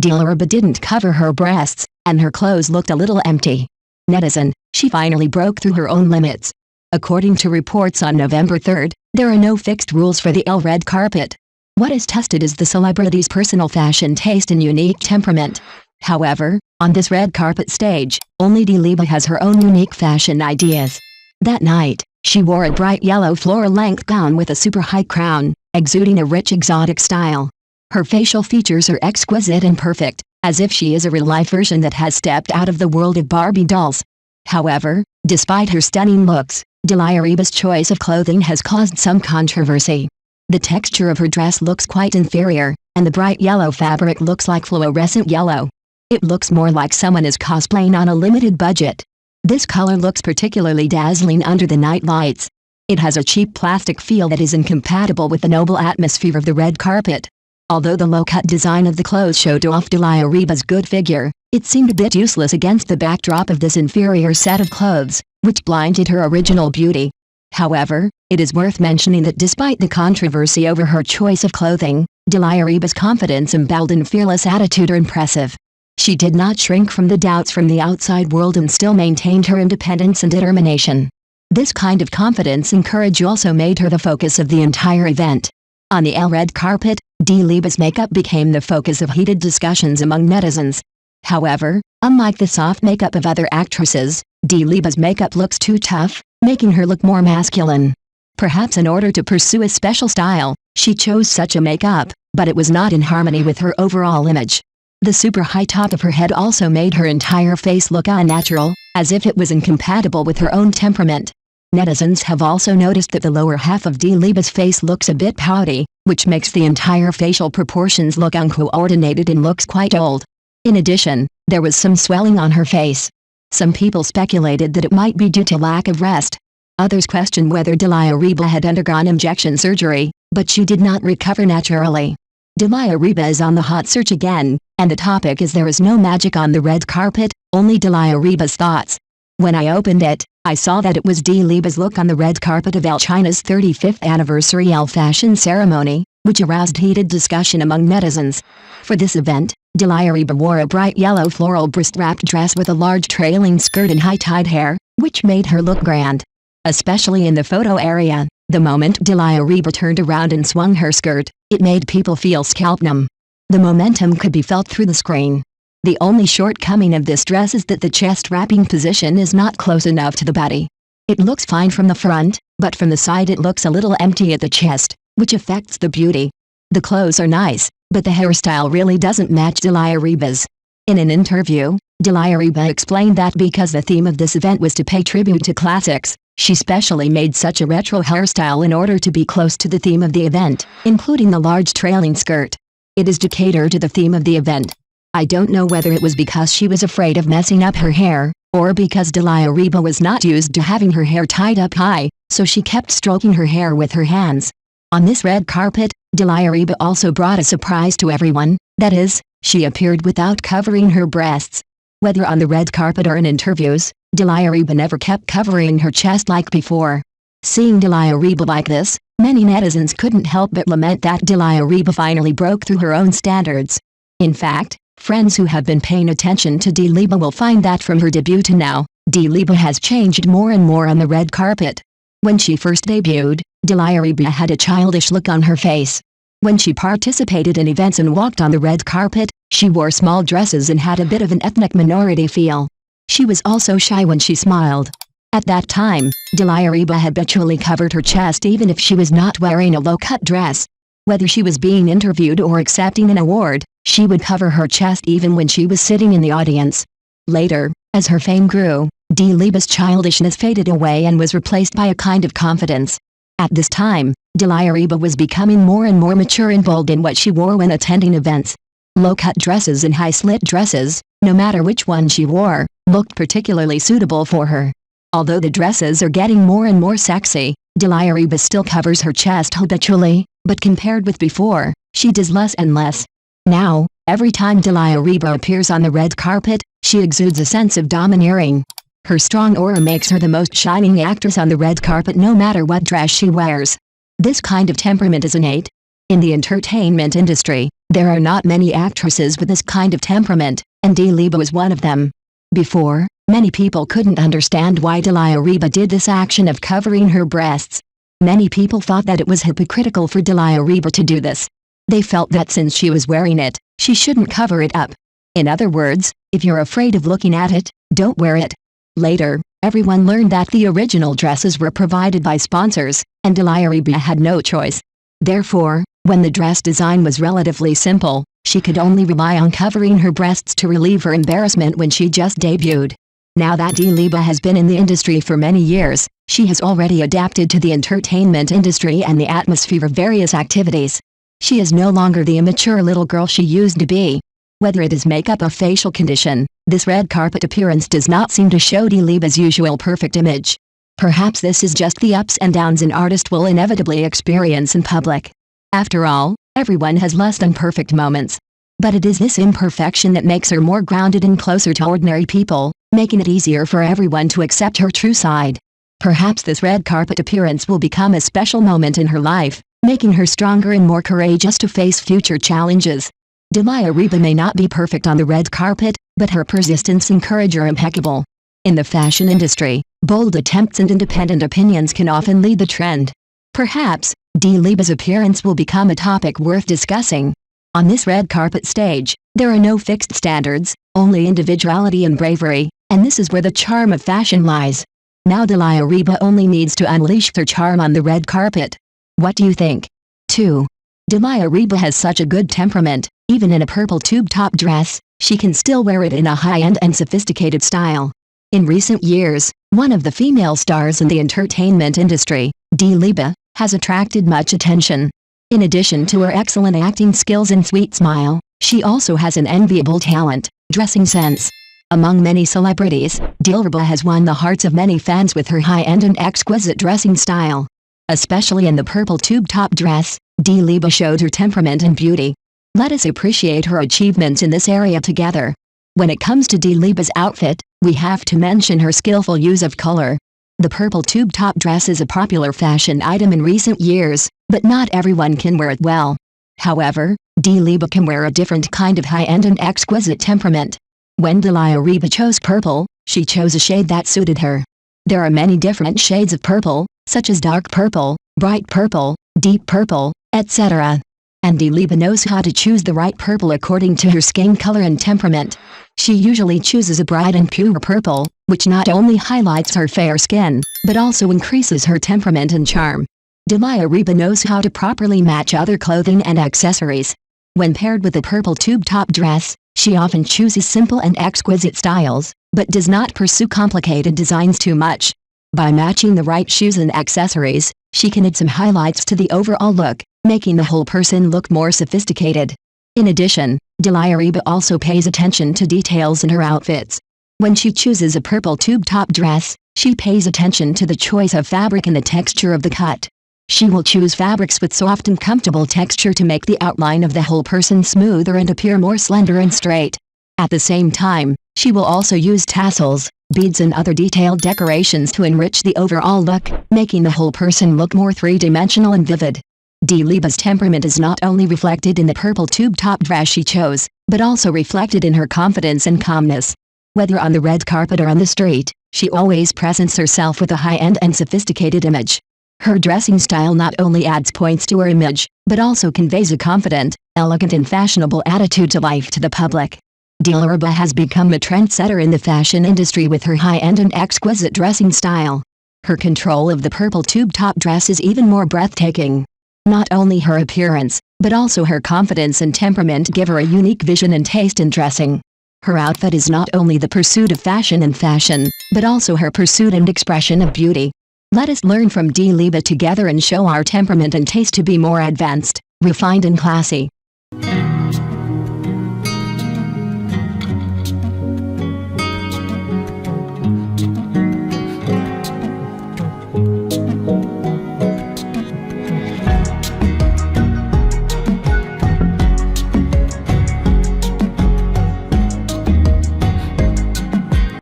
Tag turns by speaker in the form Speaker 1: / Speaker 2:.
Speaker 1: Dilraba didn't cover her breasts, and her clothes looked a little empty. Netizen, she finally broke through her own limits. According to reports on November 3, there are no fixed rules for the red carpet. What is tested is the celebrity's personal fashion taste and unique temperament. However, on this red carpet stage, only Dilireba has her own unique fashion ideas. That night, she wore a bright yellow floor-length gown with a super high crown, exuding a rich exotic style. Her facial features are exquisite and perfect, as if she is a real-life version that has stepped out of the world of Barbie dolls. However, despite her stunning looks, Dilireba's choice of clothing has caused some controversy. The texture of her dress looks quite inferior, and the bright yellow fabric looks like fluorescent yellow. It looks more like someone is cosplaying on a limited budget. This color looks particularly dazzling under the night lights. It has a cheap plastic feel that is incompatible with the noble atmosphere of the red carpet. Although the low-cut design of the clothes showed off Dilireba's good figure, it seemed a bit useless against the backdrop of this inferior set of clothes, which blinded her original beauty. However, it is worth mentioning that despite the controversy over her choice of clothing, Dilireba's confidence and bold and fearless attitude are impressive. She did not shrink from the doubts from the outside world and still maintained her independence and determination. This kind of confidence and courage also made her the focus of the entire event. On the red carpet, Dilireba's makeup became the focus of heated discussions among netizens. However, unlike the soft makeup of other actresses, Dilireba's makeup looks too tough, making her look more masculine. Perhaps in order to pursue a special style, she chose such a makeup, but it was not in harmony with her overall image. The super high top of her head also made her entire face look unnatural, as if it was incompatible with her own temperament. Netizens have also noticed that the lower half of Dilireba's face looks a bit pouty, which makes the entire facial proportions look uncoordinated and looks quite old. In addition, there was some swelling on her face. Some people speculated that it might be due to lack of rest. Others questioned whether Dilireba had undergone injection surgery, but she did not recover naturally. Dilireba is on the hot search again, and the topic is there is no magic on the red carpet, only Dilireba's thoughts. When I opened it, I saw that it was Dilireba's look on the red carpet of China's 35th anniversary fashion ceremony, which aroused heated discussion among netizens. For this event, Dilireba wore a bright yellow floral breast-wrapped dress with a large trailing skirt and high-tied hair, which made her look grand. Especially in the photo area, the moment Dilireba turned around and swung her skirt, it made people feel scalp numb. The momentum could be felt through the screen. The only shortcoming of this dress is that the chest wrapping position is not close enough to the body. It looks fine from the front, but from the side it looks a little empty at the chest, which affects the beauty. The clothes are nice, but the hairstyle really doesn't match Dilireba's. In an interview, Dilireba explained that because the theme of this event was to pay tribute to classics, she specially made such a retro hairstyle in order to be close to the theme of the event, including the large trailing skirt. It is to cater to the theme of the event. I don't know whether it was because she was afraid of messing up her hair, or because Dilireba was not used to having her hair tied up high, so she kept stroking her hair with her hands. On this red carpet, Dilireba also brought a surprise to everyone, that is, she appeared without covering her breasts. Whether on the red carpet or in interviews, Dilireba never kept covering her chest like before. Seeing Dilireba like this, many netizens couldn't help but lament that Dilireba finally broke through her own standards. In fact, friends who have been paying attention to Dilireba will find that from her debut to now, Dilireba has changed more and more on the red carpet. When she first debuted, Dilireba had a childish look on her face. When she participated in events and walked on the red carpet, she wore small dresses and had a bit of an ethnic minority feel. She was also shy when she smiled. At that time, Dilireba habitually covered her chest even if she was not wearing a low-cut dress. Whether she was being interviewed or accepting an award, she would cover her chest even when she was sitting in the audience. Later, as her fame grew, Dilireba's childishness faded away and was replaced by a kind of confidence. At this time, Dilireba was becoming more and more mature and bold in what she wore when attending events. Low-cut dresses and high-slit dresses, no matter which one she wore, looked particularly suitable for her. Although the dresses are getting more and more sexy, Dilireba still covers her chest habitually, but compared with before, she does less and less. Now, every time Dilireba appears on the red carpet, she exudes a sense of domineering. Her strong aura makes her the most shining actress on the red carpet no matter what dress she wears. This kind of temperament is innate. In the entertainment industry, There are not many actresses with this kind of temperament, and Dilireba was one of them. Before, many people couldn't understand why Dilireba did this action of covering her breasts. Many people thought that it was hypocritical for Dilireba to do this. They felt that since she was wearing it, she shouldn't cover it up. In other words, if you're afraid of looking at it, don't wear it. Later, everyone learned that the original dresses were provided by sponsors, and Dilireba had no choice. Therefore, when the dress design was relatively simple, she could only rely on covering her breasts to relieve her embarrassment when she just debuted. Now that Dilireba has been in the industry for many years, she has already adapted to the entertainment industry and the atmosphere of various activities. She is no longer the immature little girl she used to be. Whether it is makeup or facial condition, this red carpet appearance does not seem to show Dilireba's usual perfect image. Perhaps this is just the ups and downs an artist will inevitably experience in public. After all, everyone has less than perfect moments. But it is this imperfection that makes her more grounded and closer to ordinary people, making it easier for everyone to accept her true side. Perhaps this red carpet appearance will become a special moment in her life, making her stronger and more courageous to face future challenges. Dilireba may not be perfect on the red carpet, but her persistence and courage are impeccable. In the fashion industry, bold attempts and independent opinions can often lead the trend. Perhaps, Dilireba's appearance will become a topic worth discussing. On this red carpet stage, there are no fixed standards, only individuality and bravery, and this is where the charm of fashion lies. Now Dilireba only needs to unleash her charm on the red carpet. What do you think? 2. Dilireba has such a good temperament, even in a purple tube top dress, she can still wear it in a high-end and sophisticated style. In recent years, one of the female stars in the entertainment industry, Dilireba, has attracted much attention. In addition to her excellent acting skills and sweet smile, she also has an enviable talent, dressing sense. Among many celebrities, Dilraba has won the hearts of many fans with her high-end and exquisite dressing style. Especially in the purple tube top dress, Dilireba showed her temperament and beauty. Let us appreciate her achievements in this area together. When it comes to Dilireba's outfit, we have to mention her skillful use of color. The purple tube top dress is a popular fashion item in recent years, but not everyone can wear it well. However, Dilireba can wear a different kind of high-end and exquisite temperament. When Dilireba chose purple, she chose a shade that suited her. There are many different shades of purple, such as dark purple, bright purple, deep purple, etc. And Dilireba knows how to choose the right purple according to her skin color and temperament. She usually chooses a bright and pure purple, which not only highlights her fair skin, but also increases her temperament and charm. Dilireba knows how to properly match other clothing and accessories. When paired with a purple tube top dress, she often chooses simple and exquisite styles, but does not pursue complicated designs too much. By matching the right shoes and accessories, she can add some highlights to the overall look, making the whole person look more sophisticated. In addition, Dilireba also pays attention to details in her outfits. When she chooses a purple tube top dress, she pays attention to the choice of fabric and the texture of the cut. She will choose fabrics with soft and comfortable texture to make the outline of the whole person smoother and appear more slender and straight. At the same time, she will also use tassels, beads and other detailed decorations to enrich the overall look, making the whole person look more three-dimensional and vivid. Dilireba's temperament is not only reflected in the purple tube top dress she chose, but also reflected in her confidence and calmness. Whether on the red carpet or on the street, she always presents herself with a high-end and sophisticated image. Her dressing style not only adds points to her image, but also conveys a confident, elegant and fashionable attitude to life to the public. Dilraba has become a trendsetter in the fashion industry with her high-end and exquisite dressing style. Her control of the purple tube top dress is even more breathtaking. Not only her appearance, but also her confidence and temperament give her a unique vision and taste in dressing. Her outfit is not only the pursuit of fashion, but also her pursuit and expression of beauty. Let us learn from Dilireba together and show our temperament and taste to be more advanced, refined and classy.